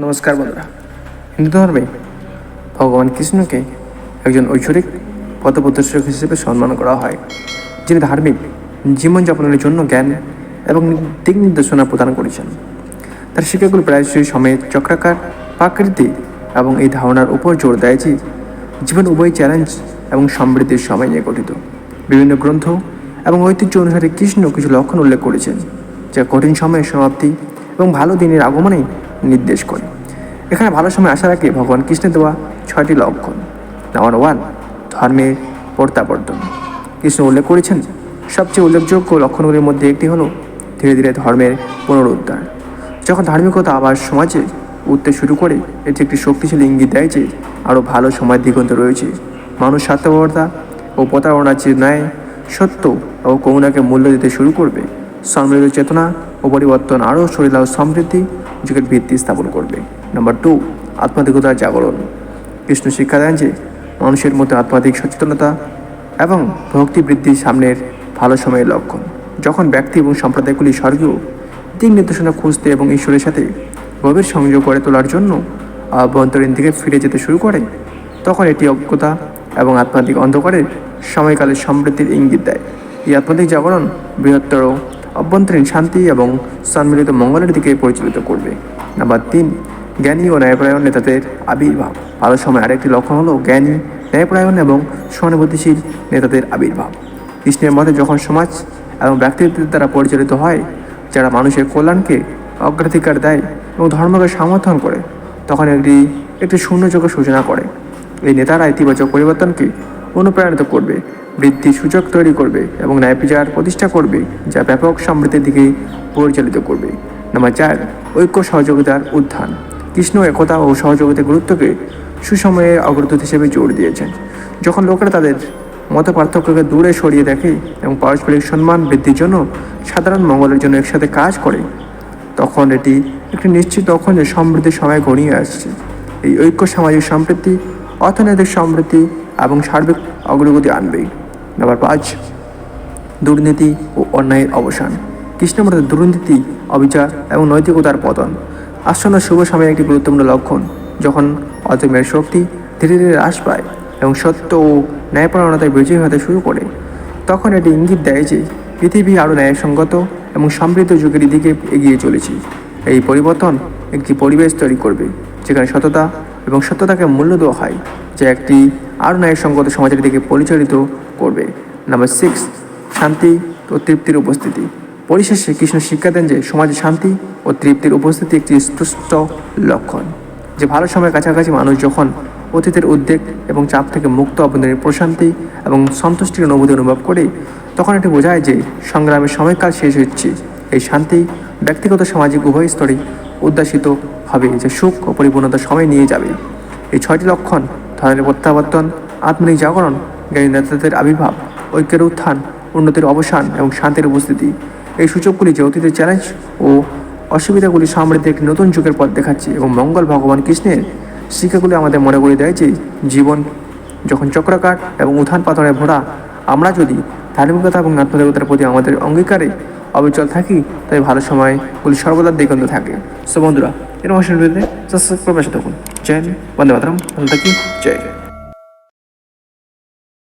নমস্কার বন্ধুরা। হিন্দু ধর্মে ভগবান কৃষ্ণকে একজন ঐশ্বরিক পথপ্রদর্শক হিসেবে সম্মান করা হয়, যিনি ধার্মিক জীবনযাপনের জন্য জ্ঞান এবং দিক নির্দেশনা প্রদান করেছেন। তার শিক্ষাগুলো প্রায়শই সময়ের চক্রাকার প্রাকৃতিক এবং এই ধারণার উপর জোর দেয় যে জীবন উভয় চ্যালেঞ্জ এবং সমৃদ্ধির সময় নিয়ে গঠিত। বিভিন্ন গ্রন্থ এবং ঐতিহ্য অনুসারে কৃষ্ণ কিছু লক্ষণ উল্লেখ করেছেন যা কঠিন সময়ের সমাপ্তি এবং ভালো দিনের আগমনে নির্দেশ করে। এখানে ভালো সময় আসার আগে ভগবান কৃষ্ণের দেওয়া 6টি লক্ষণ। নাম্বার 1, ধর্মের প্রত্যাবর্তন। কৃষ্ণ উল্লেখ করেছেন সবচেয়ে উল্লেখযোগ্য লক্ষণগুলির মধ্যে একটি হলো ধীরে ধীরে ধর্মের পুনরুদ্ধার। যখন ধার্মিকতা আবার সমাজে উঠতে শুরু করে, এটি একটি শক্তিশালী ইঙ্গিত দেয় যে আরও ভালো সময় দিগন্ত রয়েছে। মানুষ স্বার্থপরতা ও প্রতারণার যে ন্যায় সত্য ও করুণাকে মূল্য দিতে শুরু করবে। সম্মিলিত চেতনা ও পরিবর্তন আরও শরীর ও সমৃদ্ধি যুগের ভিত্তি স্থাপন করবে। নাম্বার 2, আত্মাধিকতার জাগরণ। কৃষ্ণ শিক্ষা দেন যে মানুষের মধ্যে আত্মাধিক সচেতনতা এবং ভক্তি বৃদ্ধি সামনের ভালো সময়ের লক্ষণ। যখন ব্যক্তি এবং সম্প্রদায়গুলি স্বর্গীয় দিক নির্দেশনা খুঁজতে এবং ঈশ্বরের সাথে গভীর সংযোগ করে তোলার জন্য অভ্যন্তরীণ দিকে ফিরে যেতে শুরু করে, তখন এটি অজ্ঞতা এবং আত্মাধিক অন্ধকারের সময়কালের সমৃদ্ধির ইঙ্গিত দেয়। এই আত্মাধিক জাগরণ বৃহত্তর অভ্যন্তরীণ শান্তি এবং সম্মিলিত মঙ্গলের দিকে পরিচালিত করবে। নাম্বার 3, জ্ঞানী ও ন্যায়পরায়ণ নেতাদের আবির্ভাব। ভালো সময় আরেকটি লক্ষণ হলো জ্ঞানী, ন্যায়পরায়ণ এবং সহানুভূতিশীল নেতাদের আবির্ভাব। কৃষ্ণের মতে যখন সমাজ এবং ব্যক্তিত্বের দ্বারা পরিচালিত হয়, যারা মানুষের কল্যাণকে অগ্রাধিকার দেয় এবং ধর্মকে সমর্থন করে, তখন একটি শূন্যযুগের সূচনা করে। এই নেতারা ইতিবাচক পরিবর্তনকে অনুপ্রাণিত করবে, বৃদ্ধির সুযোগ তৈরি করবে এবং ন্যায় বিচার প্রতিষ্ঠা করবে, যা ব্যাপক সমৃদ্ধির দিকে পরিচালিত করবে। নাম্বার 4, ঐক্য সহযোগিতার উত্থান। কৃষ্ণ একতা ও সহযোগিতার গুরুত্বকে সুসময়ে অগ্রদূত হিসেবে জোর দিয়েছেন। যখন লোকেরা তাদের মত পার্থক্যকে দূরে সরিয়ে দেখে এবং পারস্পরিক সম্মান বৃদ্ধির জন্য সাধারণ মঙ্গলের জন্য একসাথে কাজ করে, তখন এটি একটি নিশ্চিত লক্ষণ যে সমৃদ্ধির সময় ঘনিয়ে আসছে। এই ঐক্য সামাজিক সমৃদ্ধি, অর্থনৈতিক সমৃদ্ধি এবং সার্বিক অগ্রগতি আনবেই। নাম্বার 5, দুর্নীতি ও অন্যায়ের অবসান। কৃষ্ণমতে দুর্নীতি, অবিচার এবং নৈতিকতার পতন আসন্ন শুভ সময়ের একটি গুরুত্বপূর্ণ লক্ষণ। যখন অধর্মের শক্তি ধীরে ধীরে হ্রাস পায় এবং সত্য ও ন্যায়পরায়ণতায় বিজয়ী হতে শুরু করে, তখন এটি ইঙ্গিত দেয় যে পৃথিবী আরও ন্যায়সঙ্গত এবং সমৃদ্ধ যুগের দিকে এগিয়ে চলেছে। এই পরিবর্তন একটি পরিবেশ তৈরি করবে যেখানে সততা এবং সত্যতাকে মূল্য দেওয়া হয়, যা একটি আরও ন্যায়সঙ্গত সমাজের দিকে পরিচালিত করবে। নাম্বার 6, শান্তি ও তৃপ্তির উপস্থিতি। পরিশেষে কৃষ্ণ শিক্ষা দেন যে সমাজে শান্তি ও তৃপ্তির উপস্থিতি একটি স্পষ্ট লক্ষণ। যে ভালো সময়ের কাছাকাছি মানুষ যখন অতীতের উদ্বেগ এবং চাপ থেকে মুক্ত অভ্যন্তরীণ প্রশান্তি এবং সন্তুষ্টির অনুভূতি অনুভব করে, তখন এটি বোঝায় যে সংগ্রামের সময়কাল শেষ হচ্ছে। এই শান্তি ব্যক্তিগত সামাজিক উভয় স্তরে উদ্যাসিত হবে, যে সুখ ও পরিপূর্ণতার সময় নিয়ে যাবে। এই 6টি লক্ষণ ধর্মের প্রত্যাবর্তন, আত্মিক জাগরণ, জ্ঞানী নেতাদের আবির্ভাব, ঐক্যের উত্থান, উন্নতির অবসান এবং শান্তির উপস্থিতি, এই সূচকগুলি যে অতীতের চ্যালেঞ্জ ও অসুবিধাগুলি সমৃদ্ধি একটি নতুন যুগের পথ দেখাচ্ছে এবং মঙ্গল ভগবান কৃষ্ণের শিক্ষাগুলি আমাদের মনে করে দেয় যে জীবন যখন চক্রাকার এবং উত্থান পতনে ভরা, আমরা যদি ধার্মিকতা এবং আত্মদেবতার প্রতি আমাদের অঙ্গীকারে অবিচল থাকি, তাই ভালো সময়গুলি সর্বদা দিগন্ত থাকে। সো বন্ধুরা, এরকম সাবস্ক্রাইব করে পাশে থাকুন। জয় হিন্দ, বন্দে মাতরম, ভালো থাকি, জয়।